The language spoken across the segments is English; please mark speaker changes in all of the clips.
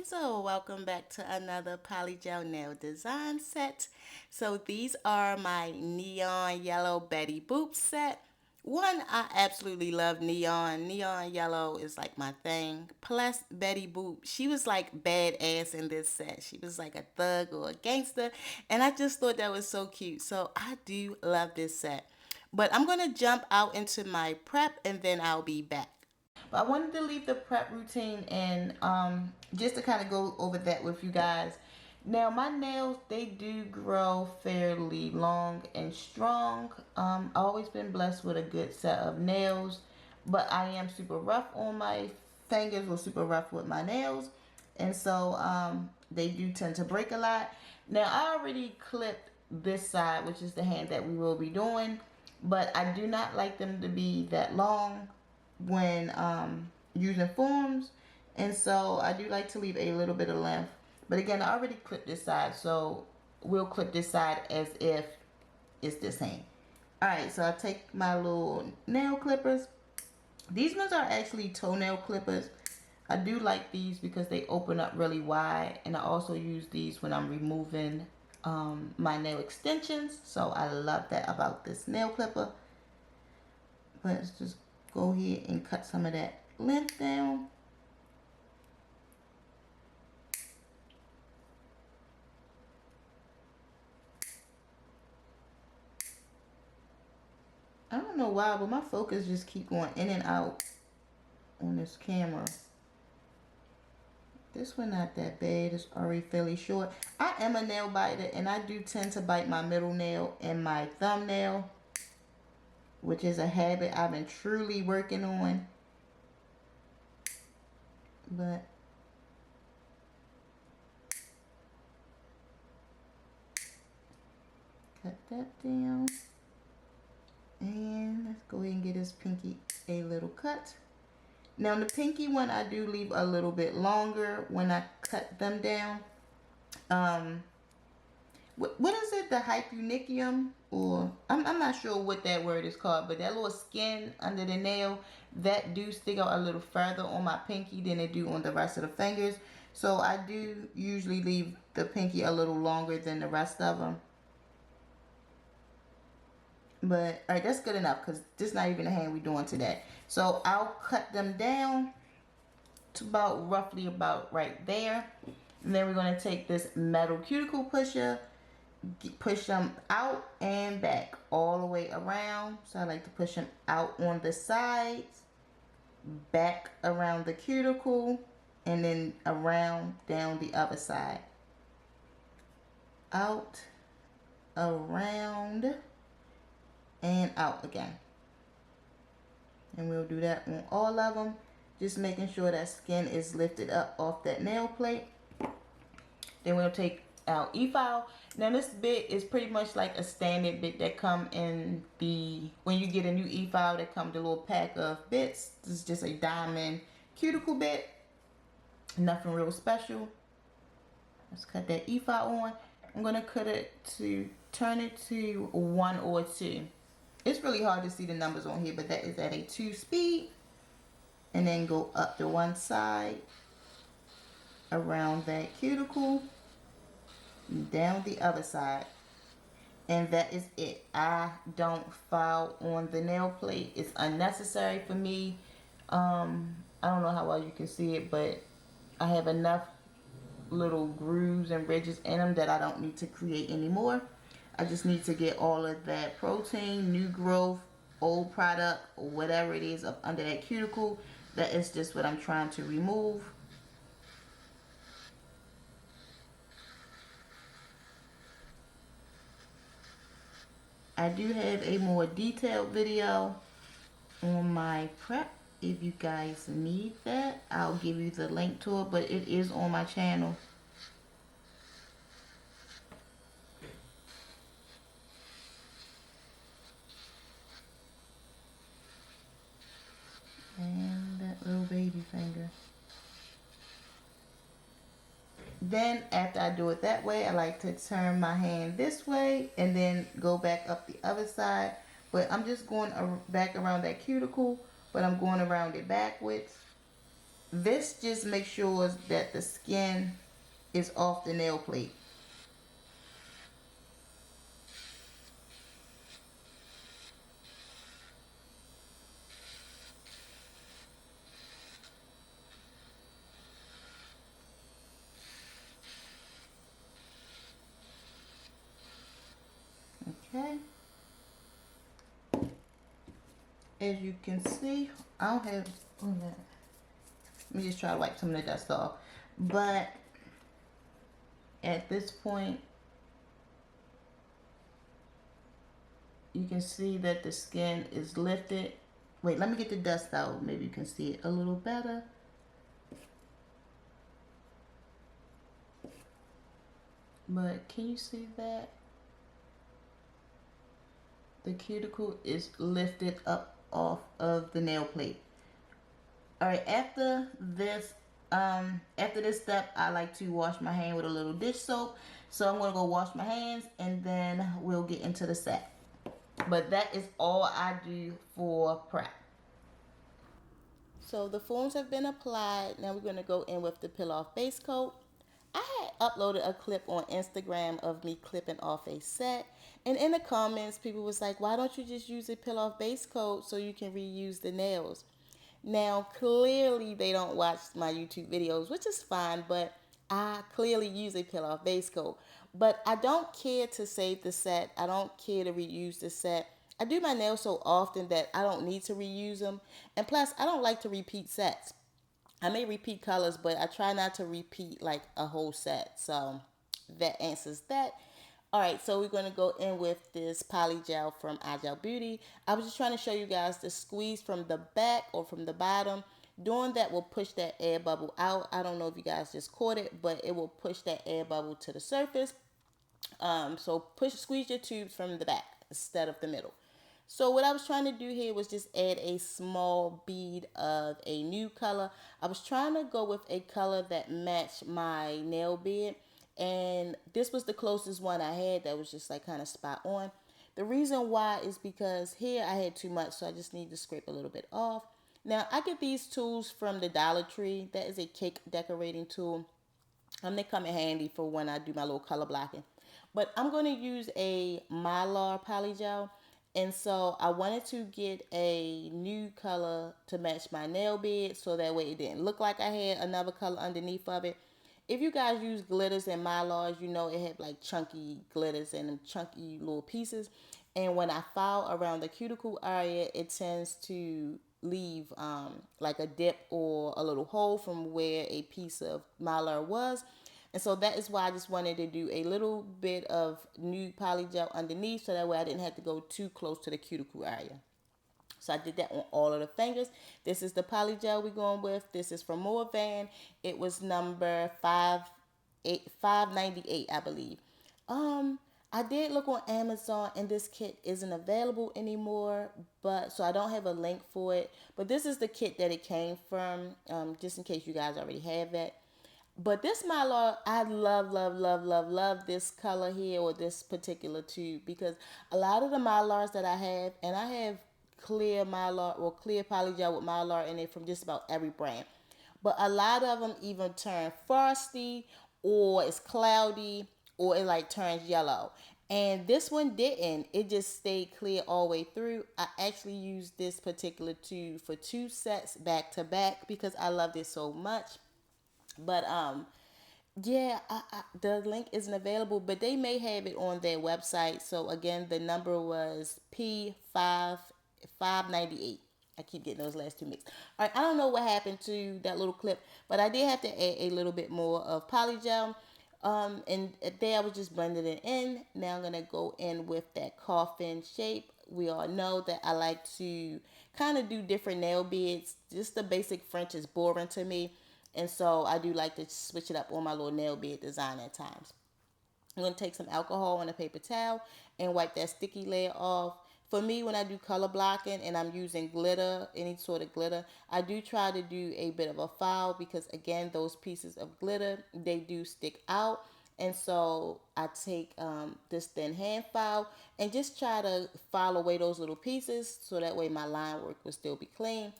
Speaker 1: So welcome back to another polygel nail design set. So these are my neon yellow Betty Boop set. One, I absolutely love neon. Neon yellow is like my thing. Plus Betty Boop, she was like badass in this set. She was like a thug or a gangster, and I just thought that was so cute. So I do love this set. But I'm gonna jump out into my prep and then I'll be back. But I wanted to leave the prep routine and just to kind of go over that with you guys. Now my nails, they do grow fairly long and strong. I've always been blessed with a good set of nails, but I am super rough on my fingers or super rough with my nails, and so they do tend to break a lot. Now I already clipped this side, which is the hand that we will be doing, but I do not like them to be that long when using forms, and so I do like to leave a little bit of length. But again, I already clipped this side, so we'll clip this side as if it's this hand. Alright, so I take my little nail clippers. These ones are actually toenail clippers. I do like these because they open up really wide, and I also use these when I'm removing my nail extensions, so I love that about this nail clipper. Let's just go ahead and cut some of that length down. I don't know why, but my focus just keep going in and out on this camera. This one not that bad. It's already fairly short. I am a nail biter, and I do tend to bite my middle nail and my thumbnail, which is a habit I've been truly working on. But cut that down. And let's go ahead and get his pinky a little cut. Now the pinky one, I do leave a little bit longer when I cut them down. What is it? The hypunicium, or I'm not sure what that word is called, but that little skin under the nail, that do stick out a little further on my pinky than it do on the rest of the fingers. So I do usually leave the pinky a little longer than the rest of them. But all right, that's good enough because this is not even the hand we're doing today. So I'll cut them down to about roughly about right there. And then we're going to take this metal cuticle pusher, push them out and back all the way around. So I like to push them out on the sides, back around the cuticle, and then around down the other side. Out, around, and out again. And we'll do that on all of them, just making sure that skin is lifted up off that nail plate. Then we'll take our e-file. Now this bit is pretty much like a standard bit that come in the, when you get a new e-file, that comes a little pack of bits. This is just a diamond cuticle bit, nothing real special. Let's cut that e-file on. I'm gonna cut it to turn it to 1 or 2. It's really hard to see the numbers on here, but that is at a 2 speed. And then go up to one side, around that cuticle, down the other side. And that is it. I don't file on the nail plate. It's unnecessary for me. I don't know how well you can see it, but I have enough little grooves and ridges in them that I don't need to create anymore. I just need to get all of that protein, new growth, old product, whatever it is up under that cuticle. That is just what I'm trying to remove. I do have a more detailed video on my prep. If you guys need that, I'll give you the link to it, but it is on my channel. And that little baby finger. Then after I do it that way, I like to turn my hand this way and then go back up the other side. But I'm just going back around that cuticle, but I'm going around it backwards. This just makes sure that the skin is off the nail plate. Okay. As you can see, I don't have. Oh, no. Let me just try to wipe some of the dust off. But at this point, you can see that the skin is lifted. Wait, let me get the dust out. Maybe you can see it a little better. But can you see that? The cuticle is lifted up off of the nail plate. All right, after this step, I like to wash my hand with a little dish soap. So I'm gonna go wash my hands and then we'll get into the set. But that is all I do for prep. So the foams have been applied. Now we're gonna go in with the peel off base coat. I had uploaded a clip on Instagram of me clipping off a set. And in the comments, people was like, why don't you just use a peel off base coat so you can reuse the nails? Now, clearly they don't watch my YouTube videos, which is fine, but I clearly use a peel off base coat. But I don't care to save the set. I don't care to reuse the set. I do my nails so often that I don't need to reuse them. And plus, I don't like to repeat sets. I may repeat colors, but I try not to repeat like a whole set. So that answers that. All right, so we're gonna go in with this poly gel from Agile Beauty. I was just trying to show you guys the squeeze from the back or from the bottom. Doing that will push that air bubble out. I don't know if you guys just caught it, but it will push that air bubble to the surface. So squeeze your tubes from the back instead of the middle. So what I was trying to do here was just add a small bead of a new color. I was trying to go with a color that matched my nail bed. And this was the closest one I had that was just like kind of spot on. The reason why is because here I had too much, so I just need to scrape a little bit off. Now I get these tools from the Dollar Tree. That is a cake decorating tool. They come in handy for when I do my little color blocking. But I'm going to use a Mylar polygel. And so I wanted to get a new color to match my nail bed so that way it didn't look like I had another color underneath of it. If you guys use glitters and Mylars, you know it had like chunky glitters and them chunky little pieces. And when I file around the cuticle area, it tends to leave like a dip or a little hole from where a piece of Mylar was. And so that is why I just wanted to do a little bit of nude polygel underneath so that way I didn't have to go too close to the cuticle area. So I did that on all of the fingers. This is the polygel we're going with. This is from Van. It was number 598, I believe. Um, I did look on Amazon and this kit isn't available anymore, but so I don't have a link for it. But this is the kit that it came from, just in case you guys already have that. But this Mylar, I love, love, love, love, love this color here or this particular tube because a lot of the Mylars that I have, and I have clear Mylar or clear polygel with Mylar in it from just about every brand. But a lot of them even turn frosty or it's cloudy or it like turns yellow. And this one didn't. It just stayed clear all the way through. I actually used this particular tube for two sets back to back because I loved it so much. But yeah, the link isn't available, but they may have it on their website. So again, the number was P598. I keep getting those last two mixed. All right, I don't know what happened to that little clip, but I did have to add a little bit more of polygel. And there I was just blending it in. Now I'm gonna go in with that coffin shape. We all know that I like to kind of do different nail beds. Just the basic French is boring to me. And so I do like to switch it up on my little nail bed design at times. I'm going to take some alcohol on a paper towel and wipe that sticky layer off. For me, when I do color blocking and I'm using glitter, any sort of glitter, I do try to do a bit of a file because, again, those pieces of glitter, they do stick out. And so I take this thin hand file and just try to file away those little pieces so that way my line work will still be clean.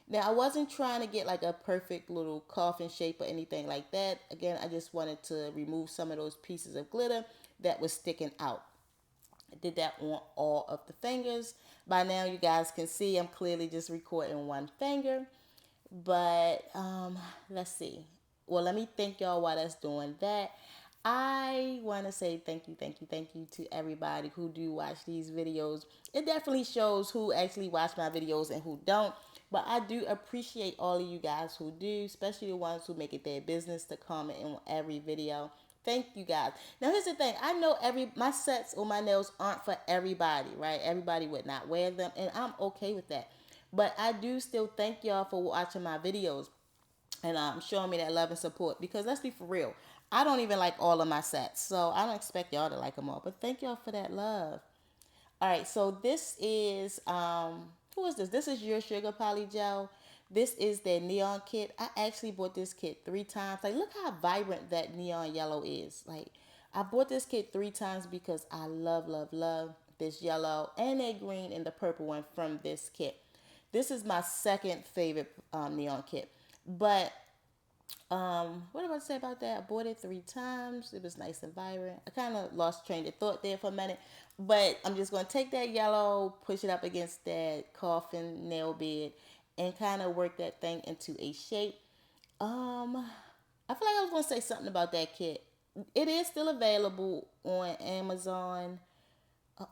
Speaker 1: Now, I wasn't trying to get like a perfect little coffin shape or anything like that. Again, I just wanted to remove some of those pieces of glitter that was sticking out. I did that on all of the fingers. By now, you guys can see I'm clearly just recording one finger. But let's see. Well, let me thank y'all while that's doing that. I want to say thank you, thank you, thank you to everybody who do watch these videos. It definitely shows who actually watch my videos and who don't. But I do appreciate all of you guys who do, especially the ones who make it their business to comment on every video. Thank you guys. Now here's the thing. I know my sets or my nails aren't for everybody, right? Everybody would not wear them, and I'm okay with that. But I do still thank y'all for watching my videos and showing me that love and support. Because let's be for real, I don't even like all of my sets, so I don't expect y'all to like them all. But thank y'all for that love. All right, so this is who is this? This is Your Sugar Poly Gel. This is their neon kit. I actually bought this kit 3 times. Like, look how vibrant that neon yellow is. Like, I bought this kit 3 times because I love, love, love this yellow and that green and the purple one from this kit. This is my second favorite neon kit. But what am I say about that? I bought it 3 times. It was nice and vibrant. I kind of lost train of thought there for a minute, but I'm just gonna take that yellow, push it up against that coffin nail bed, and kind of work that thing into a shape. I feel like I was gonna say something about that kit. It is still available on Amazon.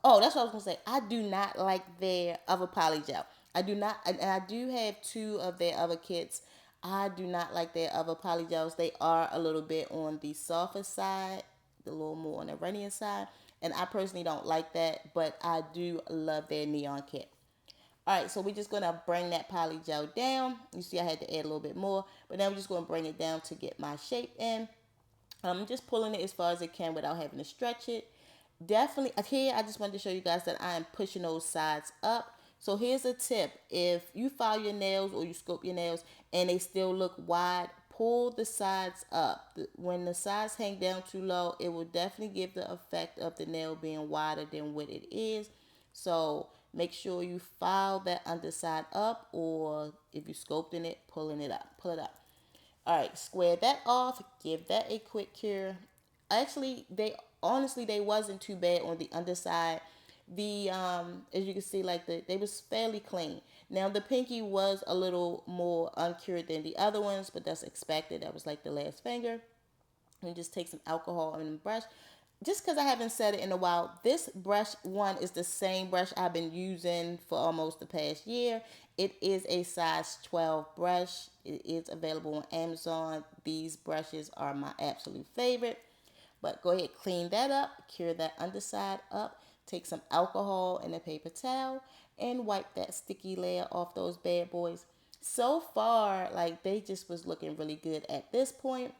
Speaker 1: Oh, that's what I was gonna say. I do not like their other polygel. I do not, and I do have 2 of their other kits. I do not like their other polygels. They are a little bit on the softer side, a little more on the runnier side, and I personally don't like that. But I do love their neon kit. All right, so we're just gonna bring that polygel down. You see, I had to add a little bit more, but now we're just gonna bring it down to get my shape in. I'm just pulling it as far as it can without having to stretch it. Definitely, here I just wanted to show you guys that I am pushing those sides up. So here's a tip. If you file your nails or you scope your nails and they still look wide, pull the sides up. When the sides hang down too low, it will definitely give the effect of the nail being wider than what it is. So make sure you file that underside up, or if you sculpting it, pulling it up. Pull it up. All right, square that off. Give that a quick cure. Actually, they wasn't too bad on the underside. The as you can see, like they was fairly clean. Now the pinky was a little more uncured than the other ones, but that's expected. That was like the last finger. And just take some alcohol on the brush. Just because I haven't said it in a while, this brush one is the same brush I've been using for almost the past year. It is a size 12 brush. It is available on Amazon. These brushes are my absolute favorite. But go ahead, clean that up, cure that underside up, take some alcohol and a paper towel, and wipe that sticky layer off those bad boys. So far, like they just was looking really good at this point.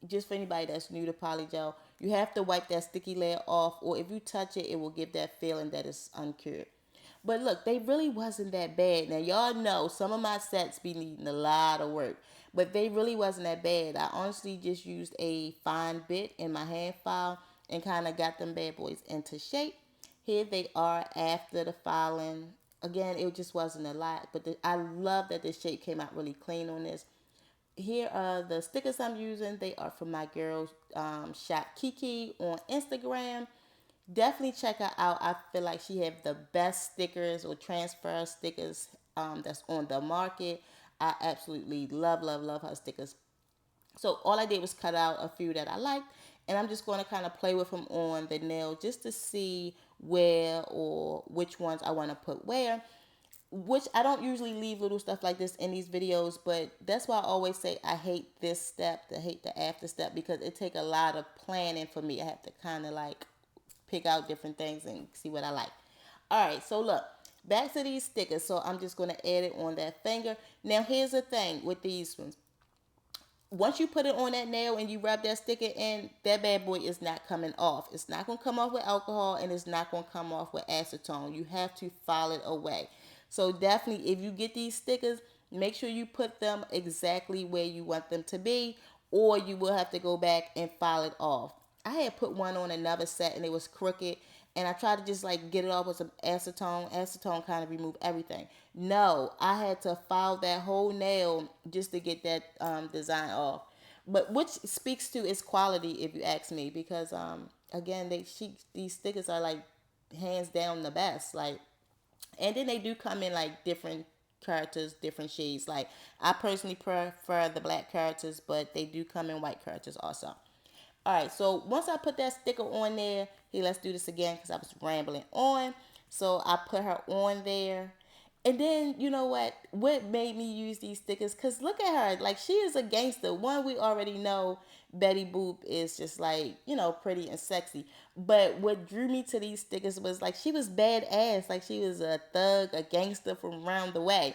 Speaker 1: Just for anybody that's new to polygel, you have to wipe that sticky layer off, or if you touch it, it will give that feeling that it's uncured. But look, they really wasn't that bad. Now y'all know some of my sets be needing a lot of work, but they really wasn't that bad. I honestly just used a fine bit in my hand file and kind of got them bad boys into shape. Here they are after the filing. Again, it just wasn't a lot, but I love that the shape came out really clean on this. Here are the stickers I'm using. They are from my girl Shop Kiki on Instagram. Definitely check her out. I feel like she have the best stickers or transfer stickers that's on the market. I absolutely love, love, love her stickers. So all I did was cut out a few that I liked, and I'm just going to kind of play with them on the nail just to see where or which ones I want to put where. Which I don't usually leave little stuff like this in these videos, but that's why I always say I hate this step, I hate the after step, because it take a lot of planning for me. I have to kind of like pick out different things and see what I like. All right, so look, back to these stickers. So I'm just going to add it on that finger. Now here's the thing with these ones. Once you put it on that nail and you rub that sticker in, that bad boy is not coming off. It's not going to come off with alcohol, and it's not going to come off with acetone. You have to file it away. So definitely, if you get these stickers, make sure you put them exactly where you want them to be, or you will have to go back and file it off. I had put one on another set and it was crooked, and I tried to just like get it off with some acetone. Acetone kind of remove everything. No, I had to file that whole nail just to get that design off. But which speaks to its quality, if you ask me, because again, these stickers are like hands down the best. Like, and then they do come in like different characters, different shades. Like I personally prefer the black characters, but they do come in white characters also. All right, so once I put that sticker on there, here, let's do this again because I was rambling on. So I put her on there. And then, you know what? What made me use these stickers? Because look at her. Like, she is a gangster. One, we already know Betty Boop is just like, pretty and sexy. But what drew me to these stickers was like, she was badass. Like, she was a thug, a gangster from around the way.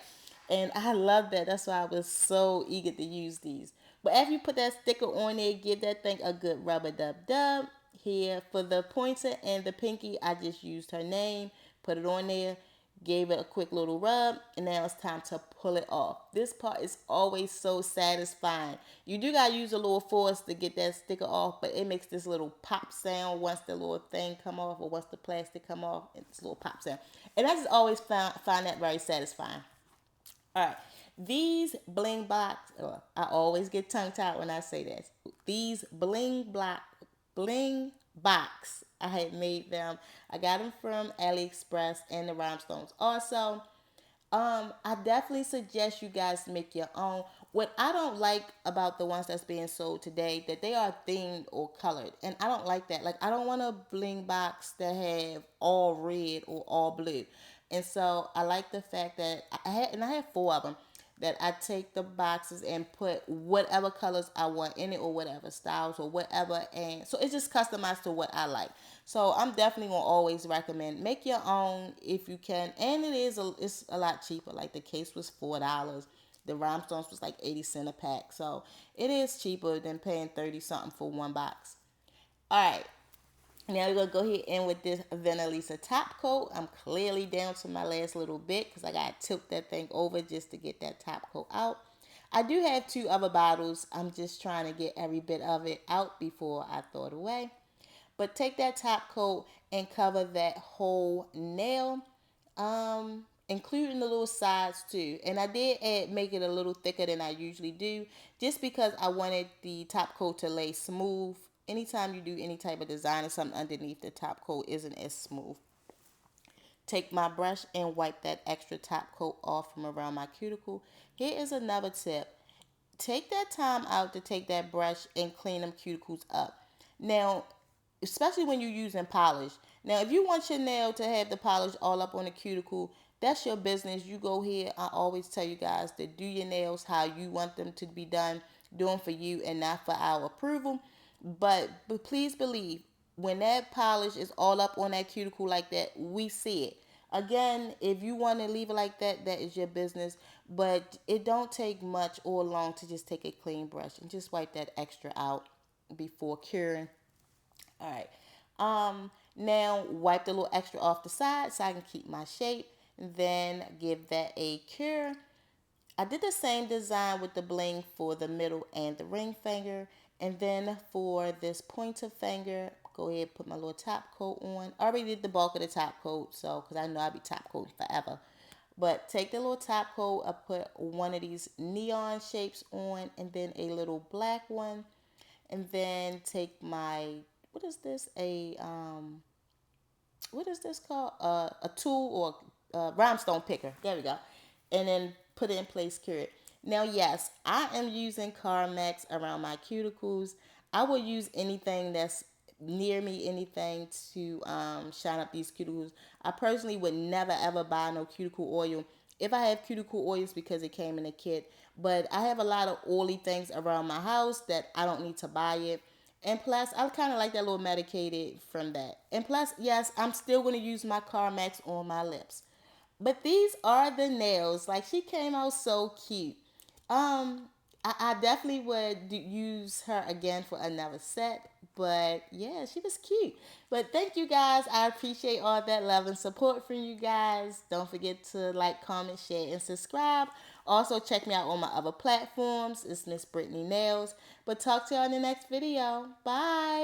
Speaker 1: And I love that. That's why I was so eager to use these. But after you put that sticker on there, give that thing a good rubber dub dub. Here for the pointer and the pinky, I just used her name, put it on there, gave it a quick little rub, and now it's time to pull it off. This part is always so satisfying. You do gotta use a little force to get that sticker off, but it makes this little pop sound once the little thing come off or once the plastic come off. It's a little pop sound, and I just always find that very satisfying. All right. These bling blocks, I always get tongue tied when I say this. These bling box, I had made them. I got them from AliExpress and the Rhinestones. Also, I definitely suggest you guys make your own. What I don't like about the ones that's being sold today, that they are themed or colored, and I don't like that. Like I don't want a bling box that have all red or all blue, and so I like the fact that I had four of them. That I take the boxes and put whatever colors I want in it or whatever styles or whatever, and so it's just customized to what I like. So I'm definitely gonna always recommend make your own if you can, and it's a lot cheaper. Like the case was $4, the rhinestones was like 80 cents a pack, so it is cheaper than paying 30 something for one box. All right, now we're gonna go ahead and with this Vanillisa top coat. I'm clearly down to my last little bit because I gotta tilt that thing over just to get that top coat out. I do have two other bottles. I'm just trying to get every bit of it out before I throw it away. But take that top coat and cover that whole nail, including the little sides too. And I did make it a little thicker than I usually do, just because I wanted the top coat to lay smooth. Anytime you do any type of design or something underneath, the top coat isn't as smooth. Take my brush and wipe that extra top coat off from around my cuticle. Here is another tip. Take that time out to take that brush and clean them cuticles up. Now, especially when you're using polish. Now, if you want your nail to have the polish all up on the cuticle, that's your business. You go here. I always tell you guys to do your nails how you want them to be done, do them for you and not for our approval. But please believe, when that polish is all up on that cuticle like that, we see it. Again, if you want to leave it like that, that is your business. But it don't take much or long to just take a clean brush and just wipe that extra out before curing. All right. Now wipe the little extra off the side so I can keep my shape. Then give that a cure. I did the same design with the bling for the middle and the ring finger. And then for this pointer finger, go ahead and put my little top coat on. I already did the bulk of the top coat, so because I know I'll be top coating forever. But take the little top coat, I put one of these neon shapes on, and then a little black one, and then take my what is this what is this called? A tool or a rhinestone picker. There we go. And then put it in place, cure it. Now, yes, I am using Carmex around my cuticles. I will use anything that's near me, anything to shine up these cuticles. I personally would never ever buy no cuticle oil. If I have cuticle oils because it came in a kit, but I have a lot of oily things around my house that I don't need to buy it. And plus, I kind of like that little medicated from that. And plus, yes, I'm still going to use my Carmex on my lips. But these are the nails. Like, she came out so cute. Um, I definitely would use her again for another set. But yeah, she was cute. But thank you guys. I appreciate all that love and support from you guys. Don't forget to like, comment, share, and subscribe. Also, check me out on my other platforms. It's Miss Brittany Nails. But talk to y'all in the next video. Bye.